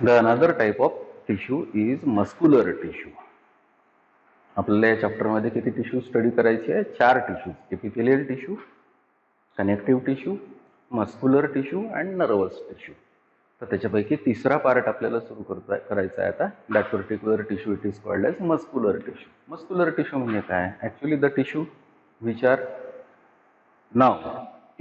The another type of tissue is muscular tissue. आपल्याला या चॅप्टरमध्ये किती टिश्यू स्टडी करायचे आहे? 4 tissues. Epithelial tissue, connective tissue, muscular tissue and nervous tissue. तर त्याच्यापैकी तिसरा पार्ट आपल्याला सुरू करायचा आहे आता. That particular tissue it is called as muscular tissue. Muscular tissue म्हणजे काय? Actually the tissue which are now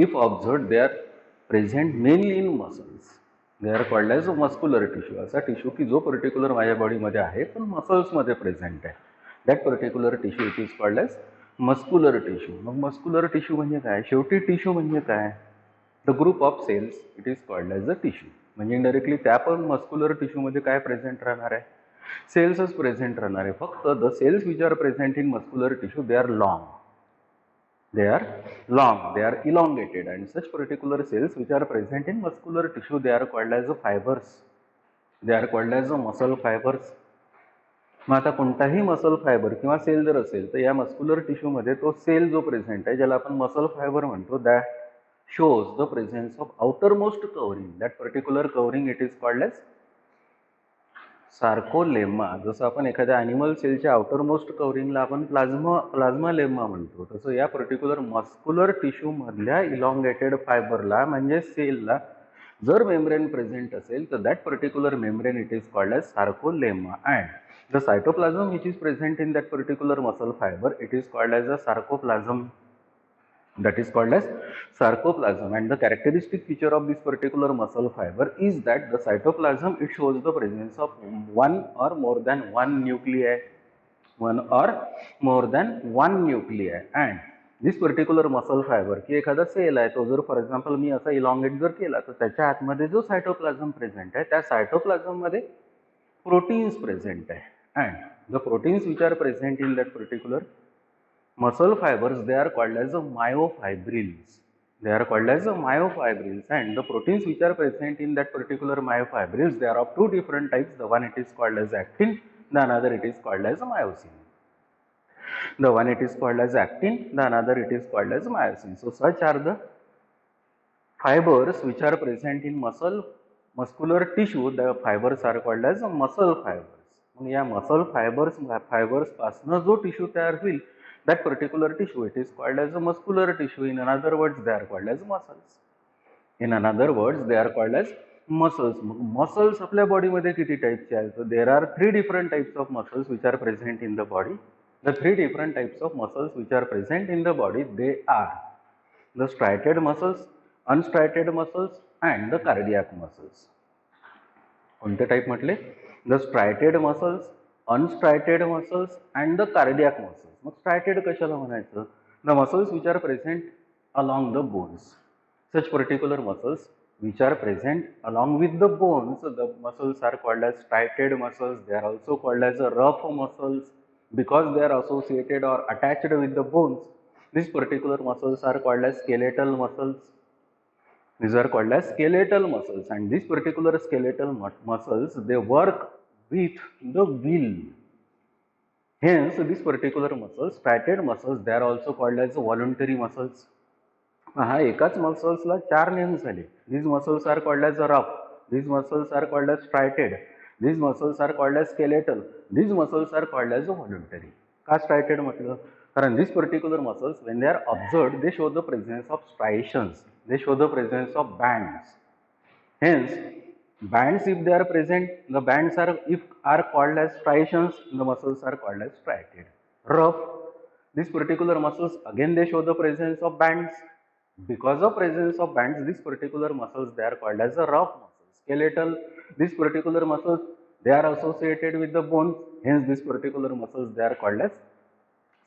if observe they are present mainly in muscles. They are called as muscular tissue. असा tissue की जो particular माझ्या बॉडीमध्ये आहे पण मसल्समध्ये प्रेझेंट आहे. That particular tissue it is called as muscular tissue. मग मस्क्युलर टिश्यू म्हणजे काय? शेवटी टिश्यू म्हणजे काय? The group of cells it is called as a tissue. म्हणजे इनडायरेक्टली त्या पण मस्क्युलर टिश्यूमध्ये काय प्रेझेंट राहणार आहे? सेल्सच प्रेझेंट राहणार आहे. फक्त the cells which are present in muscular tissue they are long. They are long, they are elongated, and such particular cells which are present in muscular tissue they are called as fibers. They are called as muscle fibers. मग आता कोणताही muscle fibre किंवा sale जर असेल तर या muscular टिश्यूमध्ये तो सेल जो प्रेझेंट आहे ज्याला आपण मसल फायबर म्हणतो that shows the presence of outermost covering. That particular covering it is called as sarcolemma. जसं आपण एखाद्या ॲनिमल सेलच्या आउटरमोस्ट कव्हरिंगला आपण प्लाझ्मा लेम्मा म्हणतो, तसं या पर्टिक्युलर मस्क्युलर टिश्यूमधल्या इलॉंगेटेड फायबरला म्हणजे सेलला जर मेम्ब्रेन प्रेझेंट असेल तर that particular membrane it is called as sarcolemma. And the cytoplasm which is present in that particular muscle fibre it is called as a sarcoplasm. That is called as sarcoplasm, and the characteristic feature of this particular muscle fiber is that the cytoplasm it shows the presence of one or more than one nuclei, and this particular muscle fiber की एखादा sale आहे तो जर for example मी असा elongate जर केला तर त्याच्या आतमध्ये जो सायटोप्लाझम प्रेझेंट आहे त्या सायटोप्लाझममध्ये प्रोटीन्स प्रेझेंट आहे. And the proteins which are present in that particular muscle fibers they are called as myofibrils. They are called as myofibrils, and the proteins which are present in that particular myofibrils they are of two different types. The one it is called as actin, the another it is called as myosin. The one it is called as actin, the another it is called as myosin. So such are the fibers which are present in muscular tissue. The fibers are called as muscle fibers. या muscle fibres पासून जो tissue तयार होईल that particular tissue it is called as a muscular tissue. In other words they are called as muscles. In other words they are called as muscles. Muscles आपल्या बॉडीमध्ये किती टाइपचे आहेत? So there are 3 different types of muscles which are present in the body. The 3 different types of muscles which are present in the body they are the striated muscles, unstriated muscles and the cardiac muscles. कोणते type म्हटले? The striated muscles, unstriated muscles and the cardiac muscles. मग striated कशाला म्हणायचं? The muscles which are present along the bones. Such particular muscles which are present along with the bones, the muscles are called as striated muscles. They are also called as rough muscles because they are associated or attached with the bones. These particular muscles are called as skeletal muscles. These are called as skeletal muscles, and these particular skeletal muscles they work with the will. Hence, these particular muscles, striated muscles, they are also called as voluntary muscles. हा एकाच मसल्सला 4 names झाले. These muscles are called as rough. These muscles are called as striated. These muscles are called as skeletal. These muscles are called as voluntary. का striated म्हटलं? कारण these particular muscles, when they are observed, they show the presence of striations. They show the presence of bands. Hence, bands if they are present, the bands are called as striations, the muscles are called as striated. Rough, these particular muscles again they show the presence of bands. Because of presence of bands, these particular muscles they are called as a rough muscles. Skeletal, these particular muscles they are associated with the bones. Hence, these particular muscles they are called as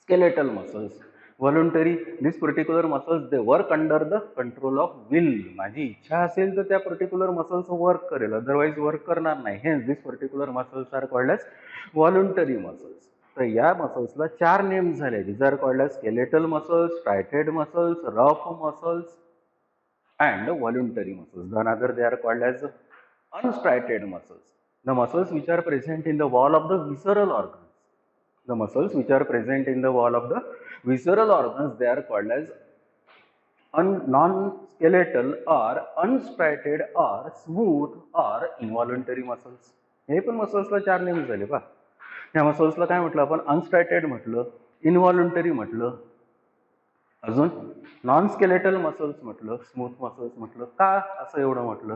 skeletal muscles. Voluntary, these particular muscles they work under the control of will. माझी इच्छा असेल तर त्या particular muscles work करेल, otherwise work करणार नाही. Hence this particular muscles are called as voluntary muscles. तर या मसल्सला 4 नेम्स झाले. This are called as skeletal muscles, striated muscles, rough muscles and voluntary muscles. The another they are called as unstriated muscles. The muscles which are present in the wall of the visceral organs. The muscles which are present in the wall of the visceral organs they are called as non-skeletal or unstriated or smooth or involuntary muscles. हे पण मसल्सला 4 names झाले पहा. या मसल्सला काय म्हटलं आपण? अनस्ट्रायटेड म्हटलं, इनव्हॉलंटरी म्हटलं, अजून नॉन स्केलेटल मसल्स म्हटलं, स्मूथ मसल्स म्हटलं. का असं एवढं म्हटलं?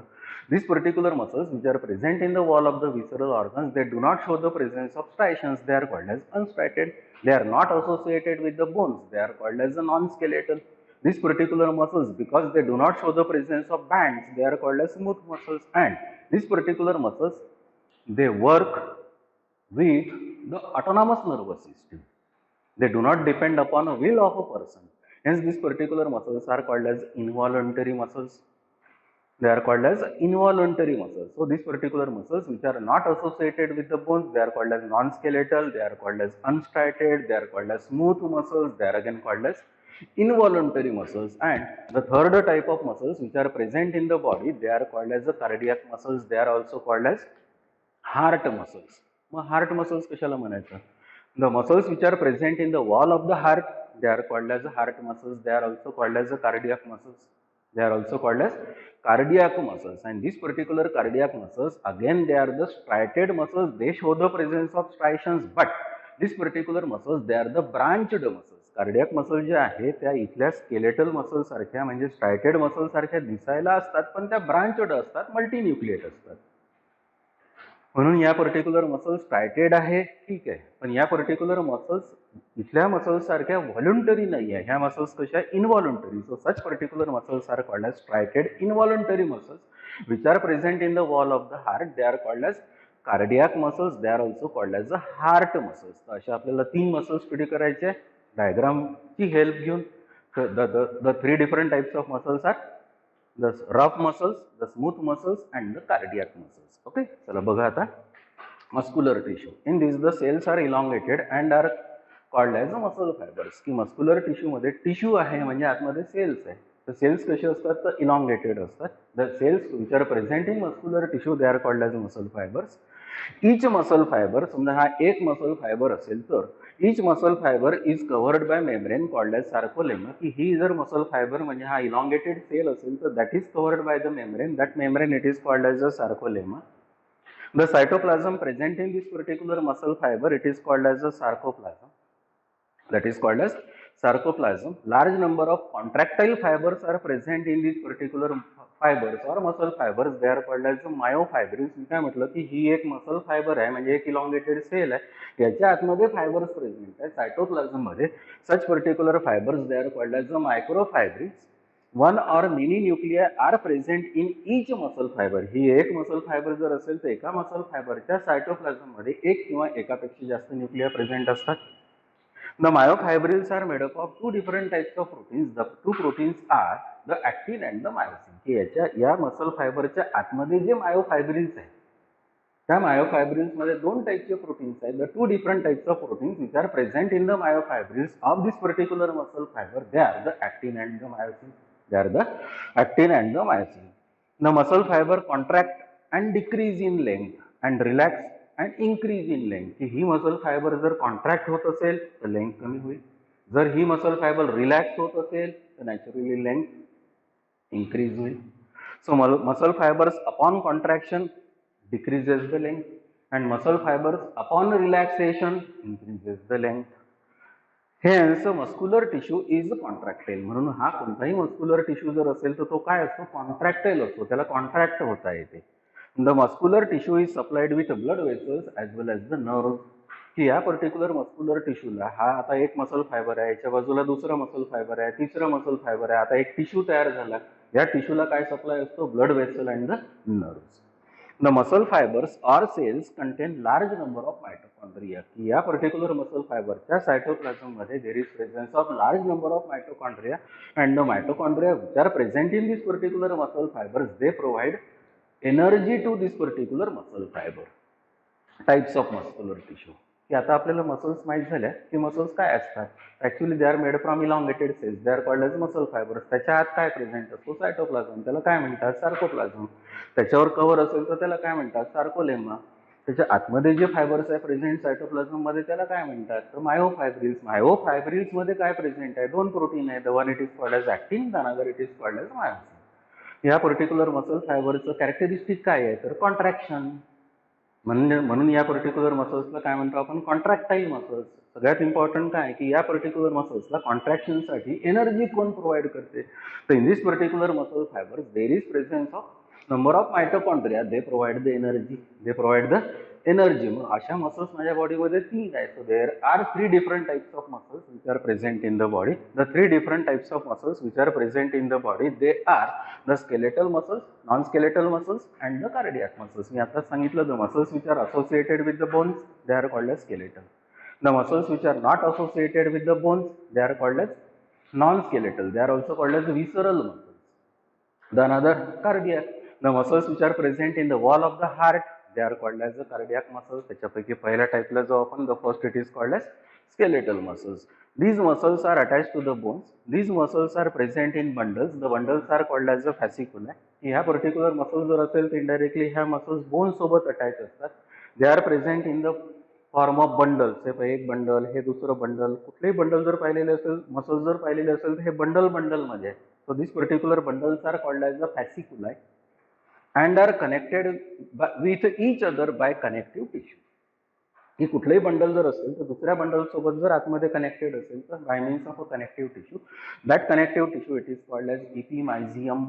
These particular muscles which are present in the wall of the visceral organs, they do not show the presence of striations. They are called as unstriated. They are not associated with the bones. They are called as the non-skeletal. These particular muscles, because they do not show the presence of bands, they are called as smooth muscles. And these particular muscles, they work with the autonomous nervous system. They do not depend upon a will of a person. Hence, these particular muscles are called as involuntary muscles. They are called as involuntary muscles. So, these particular muscles which are not associated with the bones, they are called as non-skeletal, they are called as unstriated, they are called as smooth muscles, they are again called as involuntary muscles. And the third type of muscles which are present in the body, they are called as the cardiac muscles, they are also called as heart muscles. मग heart muscles कशाला म्हणायचं? The muscles which are present in the wall of the heart, they are called as the heart muscles, they are also called as the cardiac muscles. They are also called as cardiac muscles, and these particular cardiac muscles, again they are the striated muscles. They show the presence of striations, but these particular muscles, they are the branched muscles. Cardiac muscle जे आहे त्या इथल्या skeletal muscle सारख्या म्हणजे स्ट्रायटेड muscle सारख्या दिसायला असतात, पण त्या ब्रांचड असतात, मल्टीन्यूक्लिएट असतात. म्हणून या पर्टिक्युलर मसल्स स्ट्रायटेड आहे, ठीक आहे, पण या पर्टिक्युलर मसल्स इथल्या मसल्स सारख्या व्हॉलंटरी नाही आहे. ह्या मसल्स कशा? Involuntary. So such particular muscles are called as striated involuntary muscles which are present in the wall of the heart. They are called as cardiac muscles. They are also called as the heart muscles. तर अशा आपल्याला 3 muscles study करायचे डायग्रामची help घेऊन. The 3 different types of muscles are the rough muscles, the smooth muscles and the cardiac muscles. Okay, चला बघा आता muscular tissue. In this the cells are elongated and are called as muscle fibers. की muscular tissue मध्ये tissue आहे म्हणजे आतमध्ये cells आहे. तर सेल्स कसे असतात? तर elongated असतात. The cells which are present in muscular tissue they are called as muscle fibers. Each muscle fiber, समजा हा एक muscle fiber असेल तर each muscle fiber is covered by membrane called as sarcolemma. की ही जर muscle fiber म्हणजे हा elongated cell असेल तर that is covered by the membrane. That membrane it is called as a sarcolemma. The cytoplasm present in this particular muscle fiber it is called as a sarcoplasm. That is called as sarcoplasm. Large number of contractile fibers are present in these particular fibers or muscle fibers. They are called as myofibrils. मी काय म्हटलं की ही एक muscle fiber आहे म्हणजे एक elongated cell आहे, याच्या आतमध्ये fibers present आहे cytoplasm मध्ये. Such particular fibers they are called as the microfibrils. One or many nuclei are present in each muscle fiber. ही एक muscle fiber जर असेल तर एका muscle fiberच्या cytoplasm मध्ये एक किंवा एकापेक्षा जास्त nuclei present असतात. The myofibrils are made up of 2 different types of proteins. The 2 proteins are the actin and the myosin. की या मसल फायबरच्या आतमध्ये जे मायोफायब्रिल्स आहेत त्या मायोफायब्रिल्स मध्ये 2 टाइपचे प्रोटीन्स आहेत. The 2 different types of proteins which are present in the myofibrils of this particular muscle fiber, they are the actin and the myosin. They are the actin and the myosin. The muscle fiber contract and decrease in length and relax and increase in length. की ही muscle fibre जर contract होत असेल तर length कमी होईल, जर ही muscle fibre relax होत असेल तर नॅचरली लेंथ increase होईल. So muscle fibers upon contraction decreases the length and muscle fibers upon relaxation increases the length. Hence muscular tissue is contractile. म्हणून हा कोणताही मस्क्युलर टिश्यू जर असेल तर तो काय असतो? कॉन्ट्रॅक्टाईल असतो, त्याला कॉन्ट्रॅक्ट होता येते. The muscular tissue is supplied with blood vessels as well as the nerves. की या पर्टिक्युलर मस्क्युलर टिश्यूला हा आता एक मसल फायबर आहे, याच्या बाजूला दुसरा मसल फायबर आहे, तिसरा मसल फायबर आहे, आता एक टिश्यू तयार झाला. या टिश्यूला काय सप्लाय असतो? Blood vessel and the nerves. The muscle fibers or cells contain large number of mitochondria. की या पर्टिक्युलर मसल फायबरच्या सायटोप्लाझम मध्ये there is presence of large number of mitochondria and the mitochondria which are present in this particular muscle fibers they provide energy to this particular muscle fiber. Types of muscular tissue. की आता आपल्याला muscles माहित झाल्या की muscles काय असतात? Actually they are made from elongated cells. They are called as muscle fibres. त्याच्या आत काय प्रेझेंट असतो? सायटोप्लाझम. त्याला काय म्हणतात? सार्कोप्लाझम. त्याच्यावर कव्हर असेल तर त्याला काय म्हणतात? सार्कोलेमा. त्याच्या आतमध्ये जे फायबर्स आहे प्रेझेंट सायटोप्लाझम मध्ये त्याला काय म्हणतात, तर मायोफायब्रिल्स. मायोफायब्रिल्स मध्ये काय प्रेझेंट आहे, दोन प्रोटीन आहे. The one it is called as actin, the another it is called as myosin. या पर्टिक्युलर मसल फायबरचं कॅरेक्टरिस्टिक काय आहे, तर कॉन्ट्रॅक्शन. म्हणून या पर्टिक्युलर मसल्सला काय म्हणतो आपण, कॉन्ट्रॅक्टाईल मसल्स. सगळ्यात इम्पॉर्टंट काय की या पर्टिक्युलर मसल्सला कॉन्ट्रॅक्शनसाठी एनर्जी कोण प्रोव्हाइड करते, तर in this particular muscle fibre there is presence of number of mitochondria. They provide the energy, they provide the energy. मग अशा मसल्स माझ्या बॉडीमध्ये तीन आहेत. So there R 3 different types of muscles which are present in the body. The 3 different types of muscles which are present in the body, they are the skeletal muscles, non skeletal muscles and the cardiac muscles. मी आता सांगितलं, the muscles which are associated with the bones they are called as skeletal. The muscles which are not associated with the bones, they are called as non-skeletal. They are also called as visceral muscles. The another cardiac. The muscles which are present in the wall of the heart, they are called as the cardiac muscles. त्याच्यापैकी पहिल्या टाइपला जो आपण, the first it is called as skeletal muscles. These muscles are attached to the bones. These muscles are present in bundles. The bundles are called as the fasciculi. ह्या particular muscles जर असेल तर indirectly ह्या muscles bones सोबत attached असतात. They are present in the form of bundle. हे एक bundle, हे दुसरं बंडल. कुठलेही बंडल जर पाहिलेले असेल, मसल्स जर पाहिलेले असेल तर हे बंडल मध्ये आहे. So this particular bundles are called as the fasciculi and are connected with each other by connective tissue. की कुठलंही बंडल जर असेल तर दुसऱ्या बंडल सोबत जर आतमध्ये कनेक्टेड असेल तर by means of a connective tissue. That connective tissue it is called as epimysium.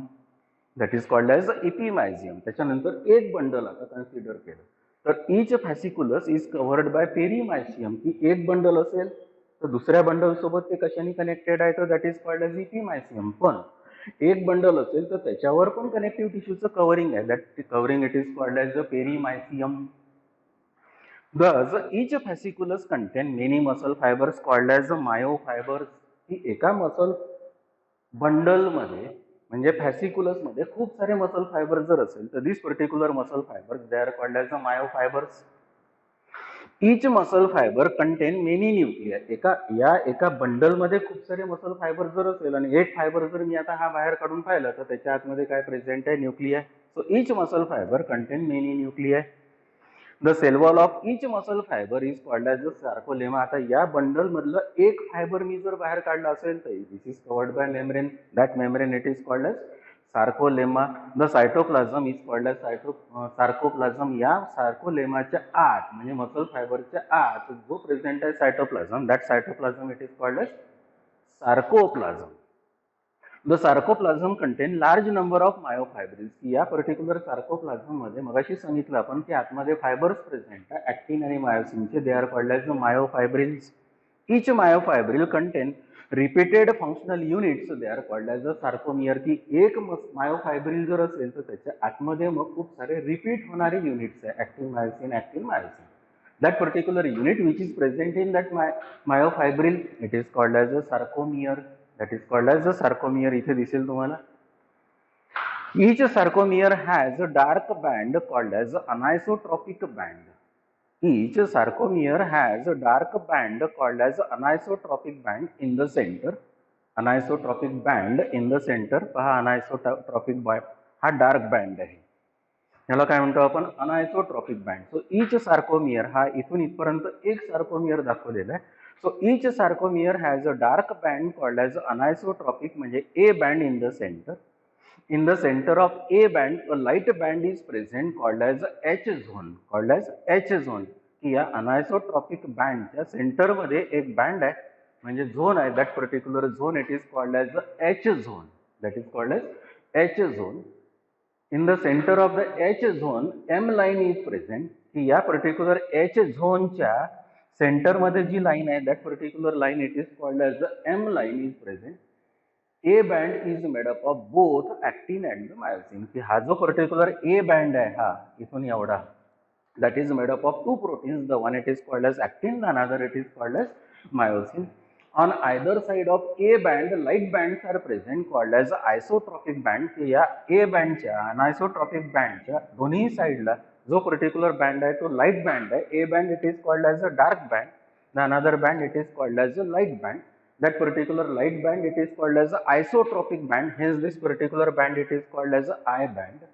That is called as epimysium. त्याच्यानंतर एक बंडल आता कन्सिडर केलं तर each fasciculus is covered by perimysium. की एक बंडल असेल तर दुसऱ्या बंडल सोबत ते कशाने कनेक्टेड आहे, तर that is called as epimysium. पण एक बंडल असेल तर त्याच्यावर पण कनेक्टिव्ह टिश्यूचं कव्हरिंग आहे. That covering it is called as the perimysium. Thus, each fasciculus contain many muscle fibers called as myofibers. की एका मसल बंडल मध्ये म्हणजे फॅसिकुलस मध्ये खूप सारे मसल फायबर जर असेल तर this particular muscle fibres they are called as myofibres. Each muscle fibre contain many nuclei. एका बंडल मध्ये खूप सारे मसल फायबर जर असेल आणि एक फायबर जर मी आता हा बाहेर काढून पाहिलं तर त्याच्या आतमध्ये काय प्रेझेंट आहे, nuclei. So each muscle fibre contain many nuclei. The cell wall of each muscle fibre is called as the sarcolemma. आता या बंडल मधलं एक फायबर मी जर बाहेर काढलं असेल तर this is covered by membrane. That membrane it is called as sarcolemma. The cytoplasm is called as sarcoplasm. या सार्कोलेमाच्या आत म्हणजे मसल फायबरच्या आत जो प्रेझेंट आहे cytoplasm, that cytoplasm it is called as sarcoplasm. The sarcoplasm contain large number of myofibrils. या particular सार्कोप्लाझम मध्ये मगाशी सांगितलं आपण की आतमध्ये फायबर्स प्रेझेंट आहे ऍक्टिन आणि मायोसिनचे. They are called as myofibrils. Each myofibril contain repeated functional units. They are called as a sarcomere. की एक मायोफायब्रिल जर असेल तर त्याच्या आतमध्ये मग खूप सारे रिपीट होणारे युनिट्स आहे, actin myosin actin myosin. That particular unit which is present in that myofibril it is called as a sarcomere. That is called as a sarcomere. इथे दिसेल तुम्हाला. Each sarcomere has a dark band called as anisotropic band. Each sarcomere has a dark band called as anisotropic band in the center. Anisotropic band in the center. पहा anisotropic band हा dark band आहे. याला काय म्हणतो आपण, anisotropic band. So each sarcomere हा इथून इथपर्यंत एक सार्कोमियर दाखवलेला आहे. So each sarcomere has a dark band called as anisotropic म्हणजे A band in the centre. In the centre of A band a light band is present called as H zone. Called as H zone. की या अनायसोट्रॉपिक बँडच्या सेंटरमध्ये एक band आहे म्हणजे zone आहे. That particular zone it is called as H zone. That is called as H zone. In the center of the H zone, M line is present. की या पर्टिक्युलर H झोनच्या सेंटर मध्ये जी line आहे that particular line it is called as the M line is present. A band is made up of both actin and myosin. की हा जो particular A band आहे हा इथून एवढा that is made up of two proteins. The one it is called as actin, the another it is called as myosin. On either side of A band, light bands are present called as isotropic band. या A band च्या anisotropic band च्या दोन्ही साइडला जो particular band आहे तो light band आहे. A band it is called as a dark band. The another band it is called as a light band. That particular light band it is called as a isotropic band. Hence this particular band it is called as a I band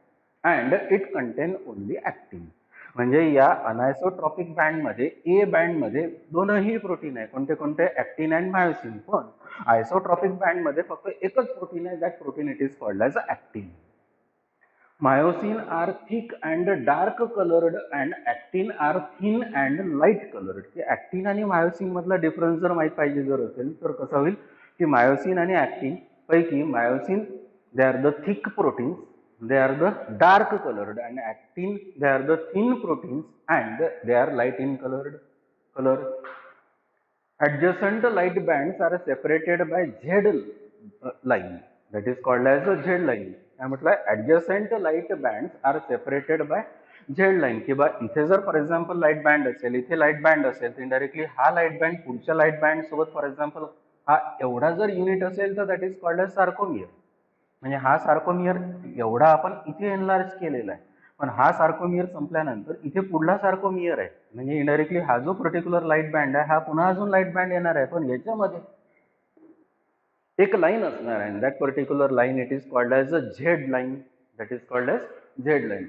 and it contain only actin. म्हणजे या अनायसोट्रॉपिक बँडमध्ये ए बँडमध्ये दोनही protein आहे. कोणते कोणते? Actin and myosin. पण isotropic बँडमध्ये फक्त एकच प्रोटीन आहे. That protein it is called as actin. Myosin are thick and dark colored and actin are thin and light colored. की ऍक्टिन आणि मायोसिन मधला डिफरन्स जर माहीत पाहिजे जर असेल तर कसं होईल की मायोसिन आणि ऍक्टिन पैकी myosin they are the thick proteins, they are the dark colored, and actin they are the thin proteins and they are light in color. Adjacent light bands are separated by Z line, that is called as a Z line. काय म्हटलं? adjacent light bands are separated by Z line. किंवा इथे जर for example light band असेल, इथे light band असेल, तर indirectly हा लाईट बँड पुढच्या लाईट बँड सोबत फॉर एक्झाम्पल हा एवढा जर युनिट असेल तर that is called as sarcomere. म्हणजे हा सार्कोमियर एवढा आपण इथे एनलार्ज केलेला आहे, पण हा सार्कोमियर संपल्यानंतर इथे पुढला सार्कोमियर आहे. म्हणजे इनडायरेक्टली हा जो पर्टिक्युलर लाईट बँड आहे हा पुन्हा अजून लाईट बँड येणार आहे, पण याच्यामध्ये एक लाईन असणार आहे. That particular line it is called as a Z line. That is called as Z line.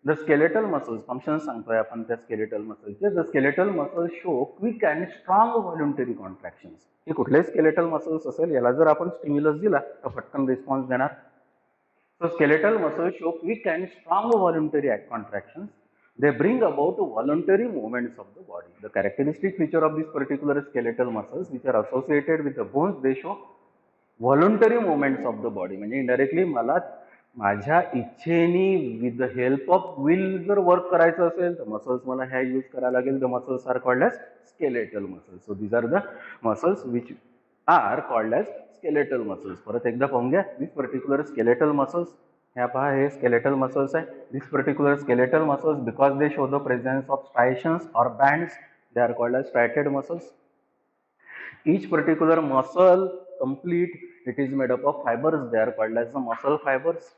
The skeletal muscles function सांगतोय आपण त्या स्केलेटल मसल्सचे. The skeletal muscles show quick and strong voluntary contractions. हे कुठलेही skeletal muscles असेल याला जर आपण स्टिम्युलस दिला तर पटकन रिस्पॉन्स देणार. So skeletal muscles show quick and strong voluntary contractions. They bring about voluntary movements of the body. The characteristic feature of these particular skeletal muscles which are associated with the bones, they show voluntary movements of the body. म्हणजे indirectly मला माझ्या इच्छेने with the help of will जर work करायचं असेल तर muscles मला ह्या यूज करायला लागेल. The muscles are called as skeletal muscles. So these are the muscles which are called as skeletal muscles. परत एकदा पाहून घ्या. This particular skeletal muscles, ह्या पहा हे skeletal muscles आहे. This particular skeletal muscles because they show the presence of striations or bands, they are called as striated muscles. Each particular muscle complete, it is made up of fibers, they are called as the muscle fibers.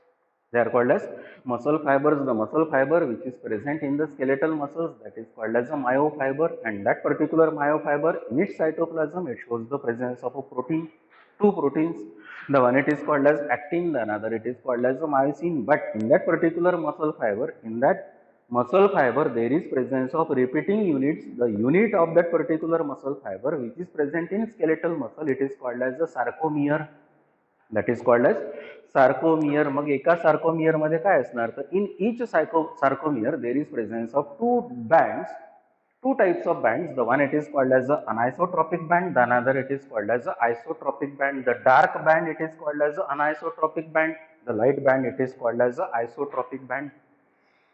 They are called as muscle fibers. The muscle fiber which is present in the skeletal muscles, that is called as a myofiber, and that particular myofiber in its cytoplasm it shows the presence of a protein, two proteins. The one it is called as actin, the another it is called as a myosin. But in that particular muscle fiber, in that muscle fiber there is presence of repeating units. The unit of that particular muscle fiber which is present in skeletal muscle, it is called as the sarcomere. That is called as sarcomere. मग एका sarcomere मध्ये काय असणार? तर in each sarcomere there is presence of two types of bands. The one it is called as the anisotropic band, the another it is called as the isotropic band. The dark band it is called as the anisotropic band, the light band it is called as the isotropic band.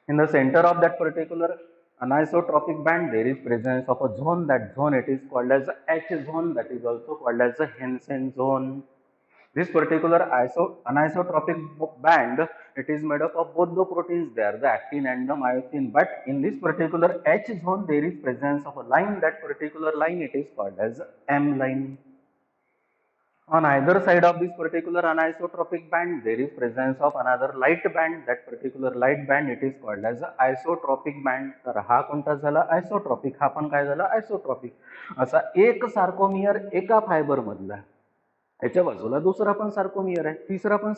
In the center of that particular anisotropic band there is presence of a zone. That zone it is called as the H zone, that is also called as the Hensen zone. This particular anisotropic band, it is made up of both the proteins, they are the actin and the myosin. But in this particular H zone, there is presence of a line. That particular line, it is called as M line. On either side of this particular anisotropic band, there is presence of another light band. That particular light band, it is called as isotropic band. तर हा कोणता झाला? Isotropic. हा पण काय झाला? Isotropic. असा एक सार्कोमियर एका फायबर मधला, याच्या बाजूला दुसरा पण सार्कोमियर आहे, तिसरा पण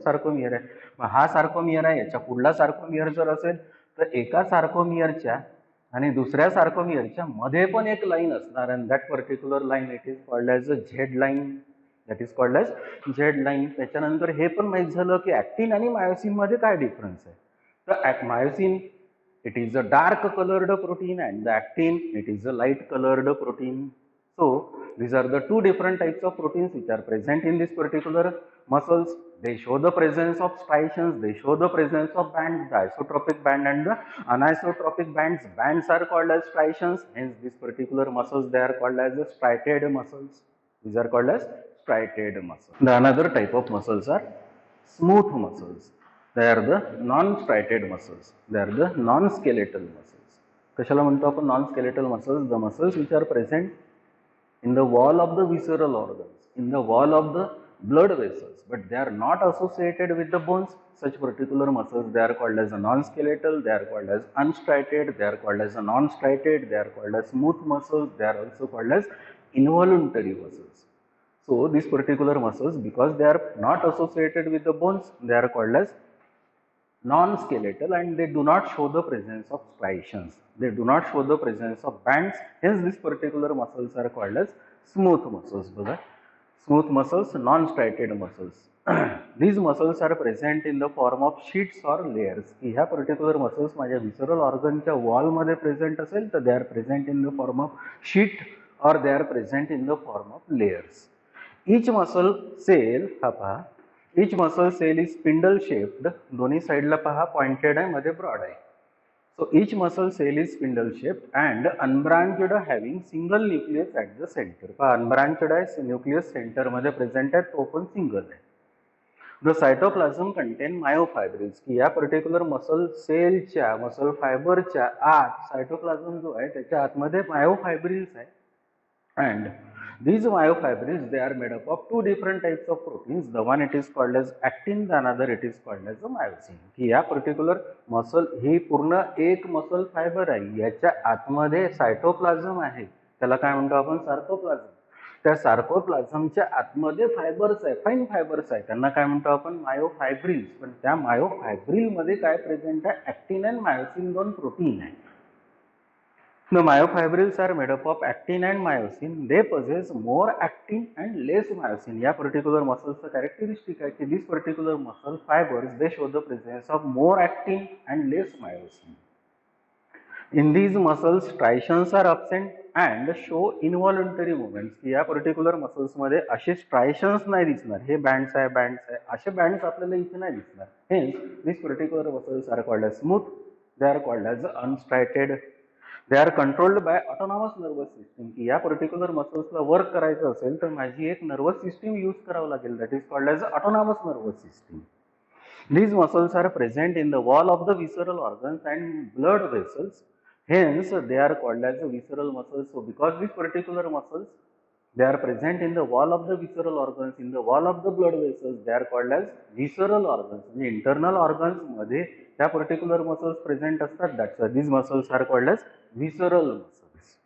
सार्कोमियर आहे. मग हा सार्कोमियर आहे, याच्या पुढला सार्कोमियर जर असेल तर एका सार्कोमियरच्या आणि दुसऱ्या सार्कोमियरच्या मध्ये पण एक लाईन असणार. And that particular line it is called as a Z line. That is called as Z line. त्याच्यानंतर हे पण माहीत झालं की ऍक्टिन आणि मायोसिन मध्ये काय डिफरन्स आहे. तर myosin it is a dark colored protein and the actin it is a light colored protein. So these are the two different types of proteins which are present in this particular muscles. They show the presence of striations, they show the presence of bands, the isotropic band and the anisotropic bands. Bands are called as striations, hence these particular muscles they are called as the striated muscles. These are called as striated muscles. The another type of muscles are smooth muscles. They are the non-striated muscles. They are the non-skeletal muscles. कशाला म्हणतो आपण non-skeletal muscles? The muscles which are present in the wall of the visceral organs, in the wall of the blood vessels, but they are not associated with the bones. Such particular muscles they are called as a non-skeletal. They are called as unstriated. They are called as a non-striated. They are called as smooth muscles. They are also called as involuntary muscles. So these particular muscles, because they are not associated with the bones, they are called as non-skeletal, and they do not show the presence of striations. They do not show the presence of bands. Hence, these particular muscles are called as smooth muscles. Smooth muscles, non-striated muscles. These muscles are present in the form of sheets or layers. की ह्या particular muscles माझ्या visceral organच्या wall मध्ये present असेल तर they are present in the form of sheet or they are present in the form of layers. Each muscle cell हा पहा, each muscle cell is spindle shaped. दोन्ही साइडला पहा pointed आहे, मध्ये broad आहे. So each muscle cell is spindle shaped and unbranched, having single nucleus at the center. पहा unbranched आहे, nucleus center मध्ये present आहे, तो पण single आहे. The cytoplasm contain myofibrils. की या पर्टिक्युलर मसल सेलच्या मसल फायबरच्या आत सायटोप्लाझम जो आहे त्याच्या आतमध्ये मायोफायब्रिल्स आहे. And these myofibrils, they are made up of two different types of proteins. The one it is called as actin, the another it is called as the myosin. की या पर्टिक्युलर मसल ही पूर्ण एक muscle fibre आहे, याच्या आतमध्ये cytoplasm आहे, त्याला काय म्हणतो आपण, सार्कोप्लाझम. त्या सार्कोप्लाझमच्या आतमध्ये फायबर्स आहे, फाईन फायबर्स आहे, त्यांना काय म्हणतो आपण, मायोफायब्रिल्स. पण त्या मायोफायब्रिल मध्ये काय प्रेझेंट आहे, ऍक्टिन आणि मायोसिन दोन प्रोटीन आहे. The myofibrils are made up of actin and myosin. They possess more actin and less myosin. या particular muscles characteristic आहे की these particular muscle fibers they show the presence of more actin and less myosin. In these muscles striations are absent and show involuntary movements. या particular muscles मध्ये असे striations नाही दिसणार, हे bands आहे, असे bands आपल्याला इथे नाही दिसणार. Hence these particular muscles are called as smooth. They are called as unstriated. They are controlled by autonomous nervous system. की या पर्टिक्युलर मसल्सला वर्क करायचं असेल तर माझी एक नर्वस सिस्टीम यूज करावं लागेल, that is called as autonomous nervous system. These muscles are present in the wall of the visceral organs and blood vessels. Hence, they are called as the visceral muscles. So, because these particular muscles, they are present in the wall of the visceral organs, in the wall of the blood vessels, they are called as visceral organs. म्हणजे internal organs मध्ये त्या particular muscles present असतात. That's why these muscles are called as visceral muscles.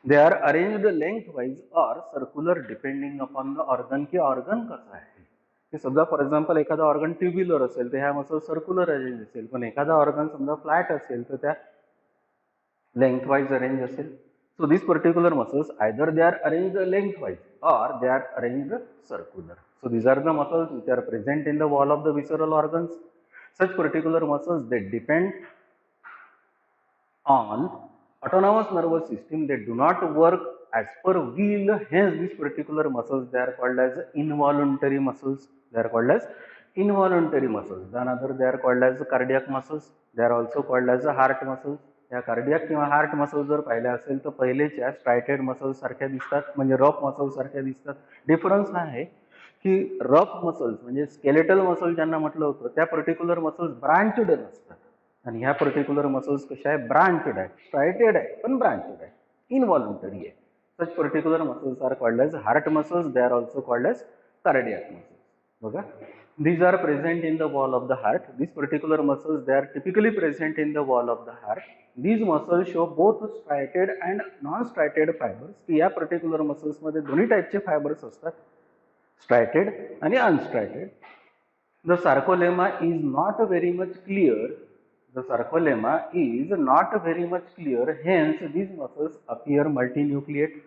They are arranged lengthwise or circular depending upon the organ. की organ कसा आहे, की समजा for example एखादा ऑर्गन ट्युब्युलर असेल तर ह्या मसल सर्क्युलर अरेंज असेल, पण एखादा ऑर्गन समजा फ्लॅट असेल तर त्या lengthwise arranged असेल. So these particular muscles either they are arranged lengthwise or they are arranged circular. So these are the muscles which are present in the wall of the visceral organs. Such particular muscles they depend on autonomous nervous system. They do not work as per will. Hence these particular muscles they are called as involuntary muscles. They are called as involuntary muscles. Then other they are called as cardiac muscles. They are also called as heart muscles. या cardiac किंवा heart muscle जर पाहिल्या असेल तर पहिलेच्या स्ट्रायटेड muscles सारख्या दिसतात, म्हणजे रफ मसल्स सारख्या दिसतात. डिफरन्स हा आहे की रफ मसल्स म्हणजे स्केलेटल मसल ज्यांना म्हटलं होतं त्या पर्टिक्युलर मसल्स ब्रांचड नसतात, आणि ह्या पर्टिक्युलर मसल्स कशा आहे, ब्रांचड आहे, स्ट्रायटेड आहे पण ब्रांचड आहे, इनव्हॉल्युंटरी आहे. Such particular muscles are called as heart muscles. They are also called as cardiac muscles. बघा, these are present in the wall of the heart. These particular muscles they are typically present in the wall of the heart. These muscles show both striated and non-striated fibers. की या particular muscles मध्ये दोन्ही टाइपचे fibres असतात, स्ट्रायटेड आणि अनस्ट्रायटेड. The sarcolemma is not very much clear. The sarcolemma is not very much clear. Hence these muscles appear multinucleate.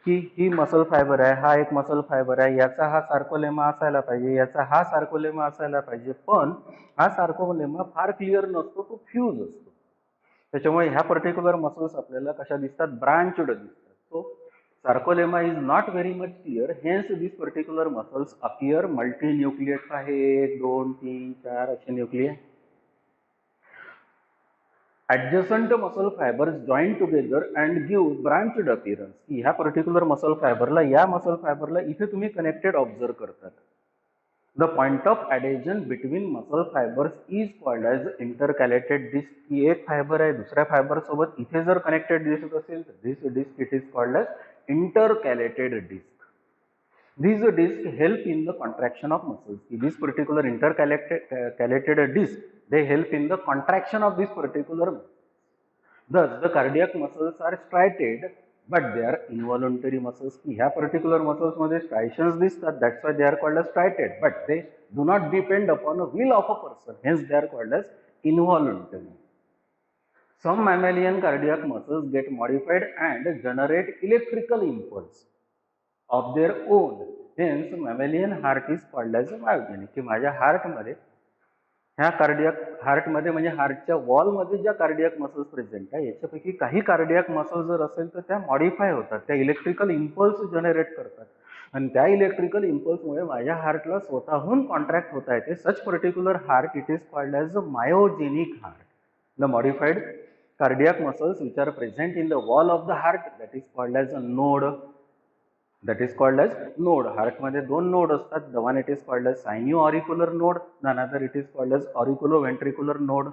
की ही muscle fibre आहे, हा एक मसल फायबर आहे, याचा हा सार्कोलेमा असायला पाहिजे, याचा हा सार्कोलेमा असायला पाहिजे, पण हा सार्कोलेमा फार क्लिअर नसतो, तो फ्यूज असतो. त्याच्यामुळे ह्या पर्टिक्युलर मसल्स आपल्याला कशा दिसतात, ब्रांचड दिसतात. So sarcolemma is not very much clear. Hence this particular muscles appear multinucleate आहे, 1 2 3 4 असे nuclei. Adjacent muscle fibers join together and give branched appearance. की ह्या पर्टिक्युलर मसल फायबरला या मसल फायबरला इथे तुम्ही कनेक्टेड ऑब्झर्व करतात. The point of adhesion between muscle fibers is called as intercalated disc. की एक फायबर आहे दुसऱ्या फायबर सोबत इथे जर कनेक्टेड दिसत असेल तर this disc it is called as intercalated disc. These discs help in the contraction of muscles. This particular intercalated disc they help in the contraction of this particular muscle. Thus the cardiac muscles are striated but they are involuntary muscles. ह्या particular muscles मध्ये striations दिसतात, that's why they are called as striated, but they do not depend upon a will of a person, hence they are called as involuntary. Some mammalian cardiac muscles get modified and generate electrical impulse of their own, hence mammalian heart is called as myogenic. की माझ्या हार्टमध्ये ह्या cardiac हार्टमध्ये म्हणजे हार्टच्या वॉलमध्ये ज्या cardiac muscles present आहे याच्यापैकी काही cardiac muscles जर असेल तर त्या मॉडिफाय होतात, त्या इलेक्ट्रिकल इम्पल्स जनरेट करतात आणि त्या इलेक्ट्रिकल इम्पल्समुळे माझ्या हार्टला स्वतःहून कॉन्ट्रॅक्ट होता येते. Such particular heart it is called as a myogenic heart. The modified cardiac muscles which are present in the wall of the heart that is called as a node. That is called as node. Heart मध्ये दोन node असतात. The one it is called as sinio-auricular node, the another it is called as auriculo-ventricular node.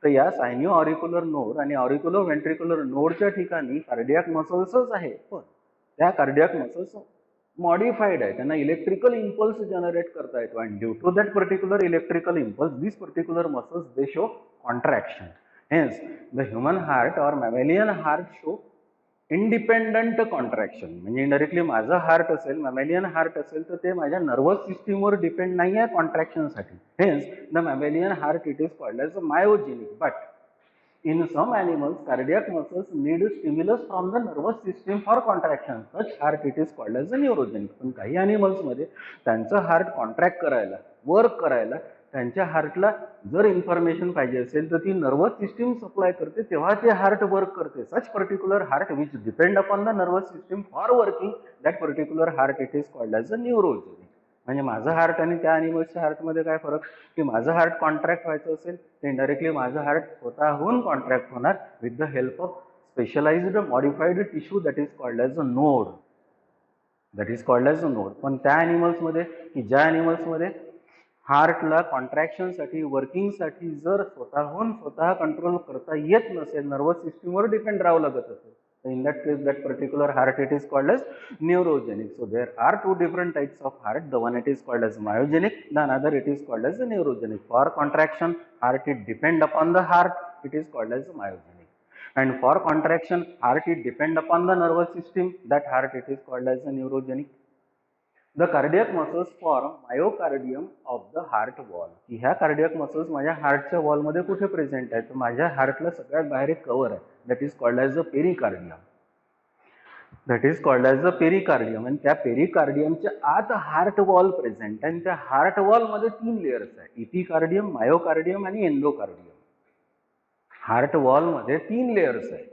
तर या sinio-auricular node आणि auriculo-ventricular नोडच्या ठिकाणी cardiac मसल्सच आहे, पण त्या कार्डियक मसल्स मॉडिफाईड आहे, त्यांना इलेक्ट्रिकल इम्पल्स जनरेट करता येतो आणि due to that particular electrical impulse this particular muscles they show contraction. Hence the human heart or mammalian heart show independent contraction. म्हणजे इनडायरेक्टली माझं हार्ट असेल, मॅमेलियन हार्ट असेल तर ते माझ्या नर्वस सिस्टीमवर डिपेंड नाही आहे कॉन्ट्रॅक्शनसाठी. Hence the mammalian heart it is called as a myogenic. But in some animals cardiac muscles need stimulus from the nervous system for contraction. Such heart it is called as a neurogenic. पण काही ॲनिमल्समध्ये त्यांचं heart contract करायला, work करायला त्यांच्या हार्टला जर information पाहिजे असेल तर ती नर्वस सिस्टीम सप्लाय करते, तेव्हा ते हार्ट वर्क करते. Such particular heart which depend upon the nervous system for working that particular heart it is called as a neurogenic. म्हणजे माझं हार्ट आणि त्या ॲनिमल्सच्या हार्टमध्ये काय फरक, की माझं हार्ट कॉन्ट्रॅक्ट व्हायचं असेल तर इनडायरेक्टली माझं हार्ट स्वतःहून कॉन्ट्रॅक्ट होणार with the help of specialised modified tissue that is called as a node. That is called as a node. पण त्या ॲनिमल्समध्ये की ज्या ॲनिमल्समध्ये हार्टला कॉन्ट्रॅक्शनसाठी, वर्किंगसाठी जर स्वतः कंट्रोल करता येत नसेल, नर्वस सिस्टीमवर डिपेंड राहावं लागत असेल, तर in that case that particular heart it is called as neurogenic. So there are two different types of heart. The one it is called as myogenic, the another it is called as neurogenic. For contraction heart it depend upon the heart, it is called as myogenic. And for contraction heart it depend upon the nervous system, that heart it is called as a neurogenic. The cardiac muscles form myocardium of the heart wall. ह्या cardiac muscles माझ्या हार्टच्या wall मध्ये कुठे present आहे, तर माझ्या हार्टला सगळ्यात बाहेर एक कव्हर आहे, that is called as a pericardium. That is called as a pericardium. आणि त्या पेरिकार्डियमच्या आत हार्ट वॉल प्रेझेंट आहे आणि त्या हार्ट वॉल मध्ये 3 लेयर्स आहे, इपिकार्डियम, मायोकार्डियम आणि एंडोकार्डियम. हार्ट वॉल मध्ये 3 लेयर्स आहे,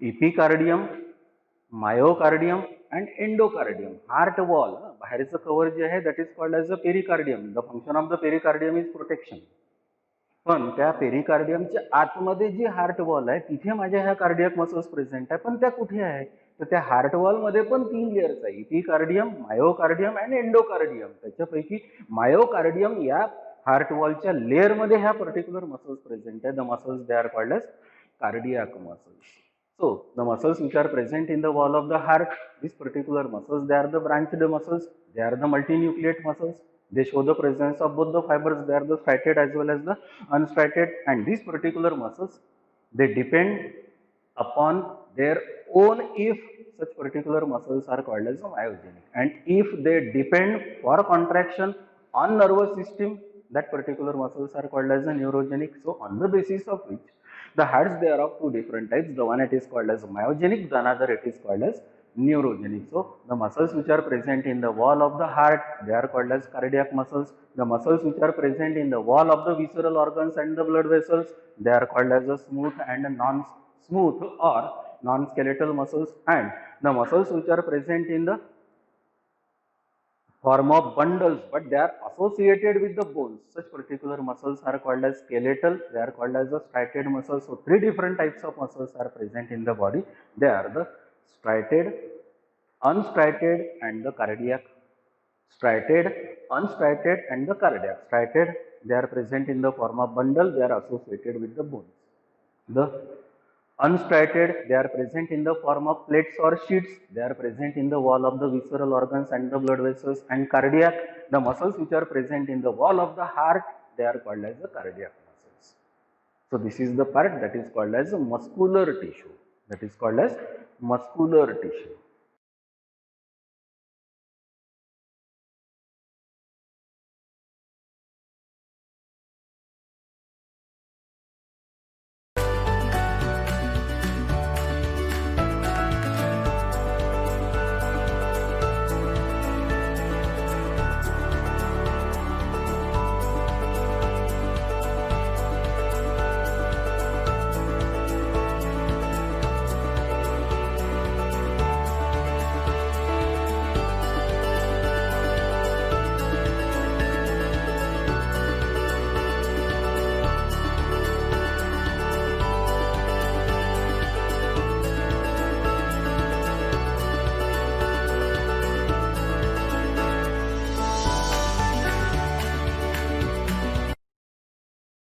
epicardium, myocardium and endocardium. Heart wall बाहेरचं कव्हर जे आहे that is called as a pericardium. The function of the pericardium is protection. पण त्या पेरिकार्डियमच्या आतमध्ये जी हार्ट वॉल आहे तिथे माझ्या ह्या कार्डियक मसल्स प्रेझेंट आहे, पण त्या कुठे आहे, तर त्या हार्ट वॉल मध्ये पण 3 लेयर्स आहे, इपिकार्डियम, मायोकार्डियम अँड एंडोकार्डियम. त्याच्यापैकी मायोकार्डियम या हार्ट वॉलच्या लेयर मध्ये ह्या पर्टिक्युलर मसल्स प्रेझेंट आहे. The muscles they are called as cardiac muscles. So the muscles which are present in the wall of the heart, these particular muscles, they are the branched muscles, they are the multinucleate muscles, they show the presence of both the fibers, they are the striated as well as the unstriated, and these particular muscles they depend upon their own if such particular muscles are called as myogenic, and if they depend for contraction on nervous system, that particular muscles are called as a neurogenic. So on the basis of which the hearts they are of 2 different types, the one it is called as myogenic, the another it is called as neurogenic. So the muscles which are present in the wall of the heart they are called as cardiac muscles. The muscles which are present in the wall of the visceral organs and the blood vessels they are called as a smooth and non-smooth or non-skeletal muscles. And the muscles which are present in the form of bundles but they are associated with the bones, such particular muscles are called as skeletal, they are called as the striated muscles. So 3 different types of muscles are present in the body. They are the striated, unstriated and the cardiac. Striated, unstriated and the cardiac. Striated they are present in the form of bundle, they are associated with the bones. The unstriated they are present in the form of plates or sheets, they are present in the wall of the visceral organs and the blood vessels. And cardiac, the muscles which are present in the wall of the heart they are called as the cardiac muscles. So this is the part that is called as a muscular tissue, that is called as muscular tissue.